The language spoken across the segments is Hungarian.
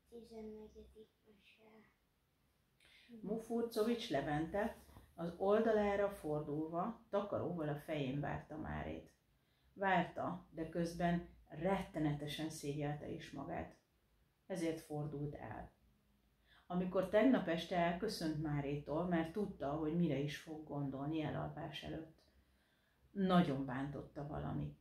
14. mese. Mufurcovics Levente az oldalára fordulva takaróval a fején várta Márét. Várta, de közben rettenetesen szégyelte is magát. Ezért fordult el. Amikor tegnap este elköszönt Márétól, mert tudta, hogy mire is fog gondolni elalvás előtt. Nagyon bántotta valami.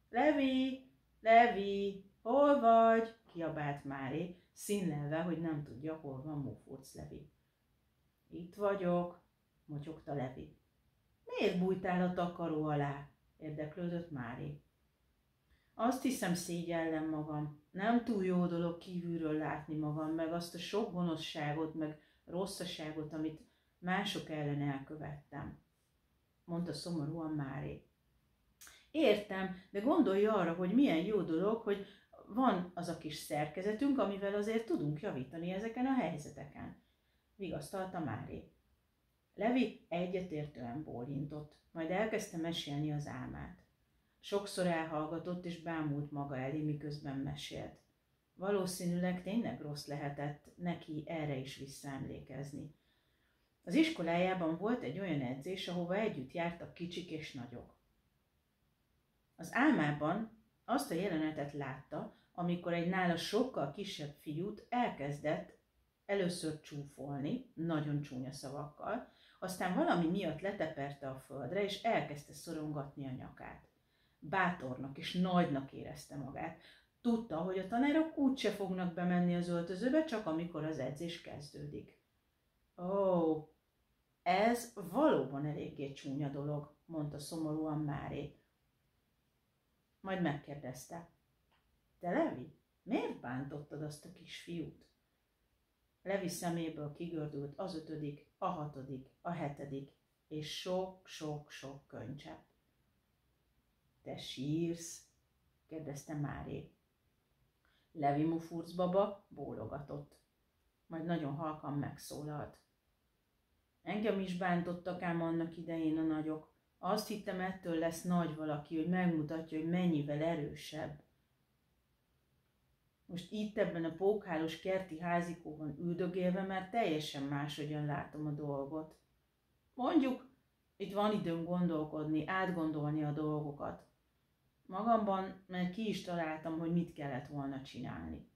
Levi! Levi! Hol vagy? Kiabált Máré, színlelve, hogy nem tudja, hol van Mufurc Levi. Itt vagyok, motyogta Levi. Miért bújtál a takaró alá? Érdeklődött Máré. Azt hiszem, szégyellem magam. Nem túl jó dolog kívülről látni magam, meg azt a sok gonoszságot, meg rosszaságot, amit mások ellen elkövettem, mondta szomorúan Máré. Értem, de gondolj arra, hogy milyen jó dolog, hogy van az a kis szerkezetünk, amivel azért tudunk javítani ezeken a helyzeteken, vigasztalta Máré. Levi egyetértően bólintott, majd elkezdte mesélni az álmát. Sokszor elhallgatott és bámult maga elé, miközben mesélt. Valószínűleg tényleg rossz lehetett neki erre is visszaemlékezni. Az iskolájában volt egy olyan edzés, ahova együtt jártak kicsik és nagyok. Az álmában azt a jelenetet látta, amikor egy nála sokkal kisebb fiút elkezdett először csúfolni, nagyon csúnya szavakkal, aztán valami miatt leteperte a földre, és elkezdte szorongatni a nyakát. Bátornak és nagynak érezte magát. Tudta, hogy a tanárok úgyse fognak bemenni az öltözőbe, csak amikor az edzés kezdődik. Ó, ez valóban eléggé csúnya dolog, mondta szomorúan Máré. Majd megkérdezte. Te, Levi, miért bántottad azt a kisfiút? Levi szeméből kigördült az 5., a 6., a 7. és sok-sok-sok könycsepp. Te sírsz? kérdezte Máré. Levi Mufurc baba bólogatott. Majd nagyon halkan megszólalt. Engem is bántottak ám annak idején a nagyok. Azt hittem, ettől lesz nagy valaki, hogy megmutatja, hogy mennyivel erősebb. Most itt ebben a pókhálós kerti házikóban üldögélve már teljesen máshogyan látom a dolgot. Mondjuk, itt van időm gondolkodni, átgondolni a dolgokat. Magamban már ki is találtam, hogy mit kellett volna csinálni.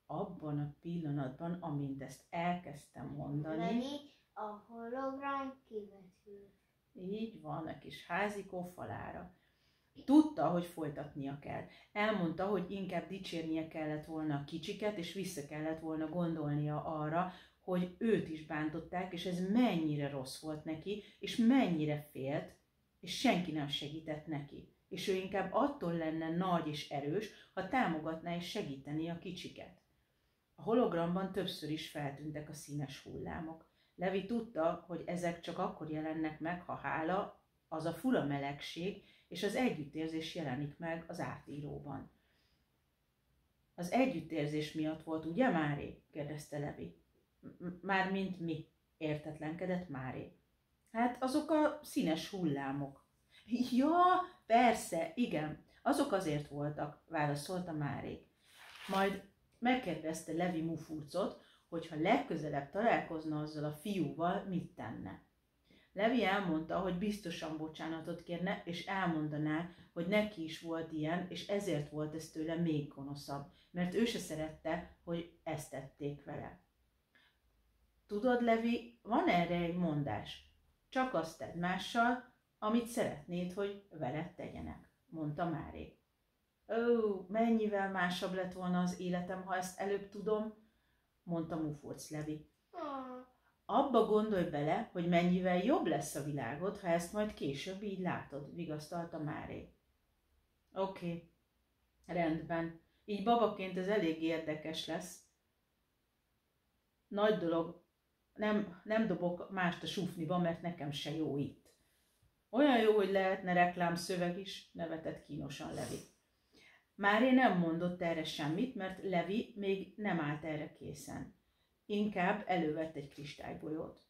Abban a pillanatban, amint ezt elkezdtem mondani... A hologram kivetül. Így van, a kis házikó falára. Tudta, hogy folytatnia kell. Elmondta, hogy inkább dicsérnie kellett volna a kicsiket, és vissza kellett volna gondolnia arra, hogy őt is bántották, és ez mennyire rossz volt neki, és mennyire félt, és senki nem segített neki. És ő inkább attól lenne nagy és erős, ha támogatná és segítené a kicsiket. A hologramban többször is feltűntek a színes hullámok. Levi tudta, hogy ezek csak akkor jelennek meg, ha hála, az a fura melegség és az együttérzés jelenik meg az átíróban. Az együttérzés miatt volt, ugye, Máré? kérdezte Levi. Mármint mi? Értetlenkedett Máré. Hát azok a színes hullámok. Ja, persze, igen, azok azért voltak, válaszolta Máré. Majd megkérdezte Levi Mufurcot, hogy ha legközelebb találkozna azzal a fiúval, mit tenne. Levi elmondta, hogy biztosan bocsánatot kérne, és elmondaná, hogy neki is volt ilyen, és ezért volt ez tőle még gonoszabb, mert ő se szerette, hogy ezt tették vele. Tudod, Levi, van erre egy mondás. Csak azt tedd mással, amit szeretnéd, hogy veled tegyenek, mondta Máré. Ó, mennyivel másabb lett volna az életem, ha ezt előbb tudom, mondta Mufurc Levi. Abba gondolj bele, hogy mennyivel jobb lesz a világod, ha ezt majd később így látod, vigasztalta Máré. Oké, rendben. Így babaként ez elég érdekes lesz. Nagy dolog, nem dobok mást a sufniba, mert nekem se jó itt. Olyan jó, hogy lehetne reklámszöveg is, nevetett kínosan Levi. Máré nem mondott erre semmit, mert Levi még nem állt erre készen. Inkább elővett egy kristálygolyót.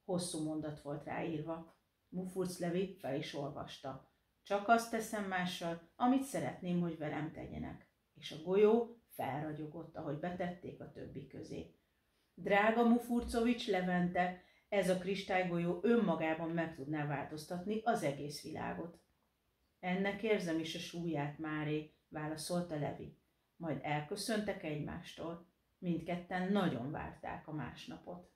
Hosszú mondat volt ráírva. Mufurc Levi fel is olvasta. Csak azt teszem mással, amit szeretném, hogy velem tegyenek. És a golyó felragyogott, ahogy betették a többi közé. Drága Mufurcovics Levente, ez a kristálygolyó önmagában meg tudná változtatni az egész világot. Ennek érzem is a súlyát, Máré, válaszolta Levi. Majd elköszöntek egymástól. Mindketten nagyon várták a másnapot.